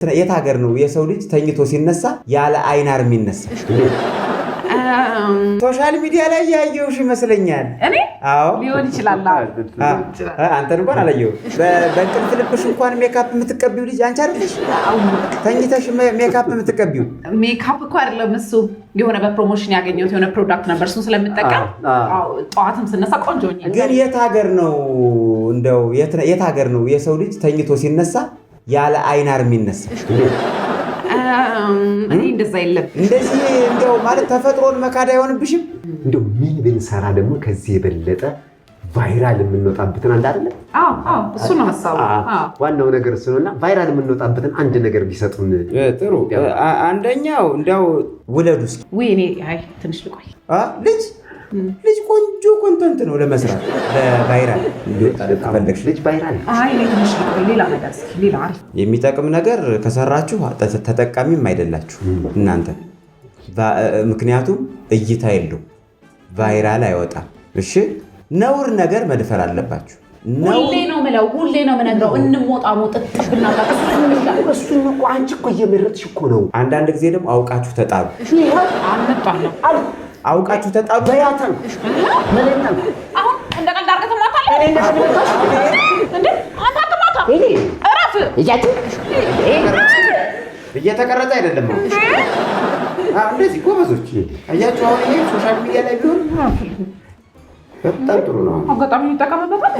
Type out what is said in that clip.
የት ሀገር ነው የሰው ልጅ ተኝቶ ሲነሳ ያለ አይናር የሚነሳ? ሶሻል ሚዲያ ላይ ያየውሽ ይመስለኛል። እኔ አዎ ሊሆን ይችላል። አንተ እንኳን አላየው። በእንቅልፍ ልብሽ እንኳን ሜካፕ የምትቀቢው ልጅ አንቺ አይደለሽ? ተኝተሽ ሜካፕ የምትቀቢው? ሜካፕ እኮ አይደለም እሱ የሆነ በፕሮሞሽን ያገኘሁት የሆነ ፕሮዳክት ነበር። እሱን ስለምጠቀም ጠዋትም ስነሳ ቆንጆ ነኝ። ግን የት ሀገር ነው እንደው የት ሀገር ነው የሰው ልጅ ተኝቶ ሲነሳ ያለ አይናር የሚነሳ? እኔ እንደዛ የለብኝ። እንደዚህ እንደው ማለት ተፈጥሮን መካድ አይሆንብሽም? እንደው ምን ብንሰራ ደግሞ ከዚህ የበለጠ ቫይራል የምንወጣበትን አንድ አይደለም? አዎ እሱ ነው ሐሳቡ። ዋናው ነገር እሱ ነውና ቫይራል የምንወጣበትን አንድ ነገር ቢሰጡን ጥሩ። አንደኛው እንደው ውለዱ እስኪ። ወይ እኔ ትንሽ ልቆይ። ልጅ ቆንጆ ኮንተንት ነው ለመስራት ለቫይራል ፈለግሽ? ልጅ ቫይራል እኔ ትንሽ ልቆይ። ሌላ ነገር እስኪ ሌላ አሪፍ የሚጠቅም ነገር ከሰራችሁ ተጠቃሚም አይደላችሁ እናንተ። ምክንያቱም እይታ የለው ቫይራል አይወጣም። እሺ ነውር ነገር መድፈር አለባችሁ። ሁሌ ነው የምለው፣ ሁሌ ነው የምነግረው። እንሞጣሞ ጥጥብና እሱን እኮ አንቺ እኮ እየመረጥሽ እኮ ነው። አንዳንድ ጊዜ ደግሞ አውቃችሁ ተጣሉ። አውቃችሁ ተጣሉ። በያታን መለኛል። አሁን እንደ ቀልድ አድርገህ ትማታለህ እንዴ? አንተ አትማታ። እረፍ። እየተቀረጸ አይደለም እንደዚህ ጎበዞች። አያችሁ አሁን ይሄ ሶሻል ሚዲያ ላይ ቢሆን በጣም ጥሩ ነው። አጋጣሚ ይጠቀምበታል።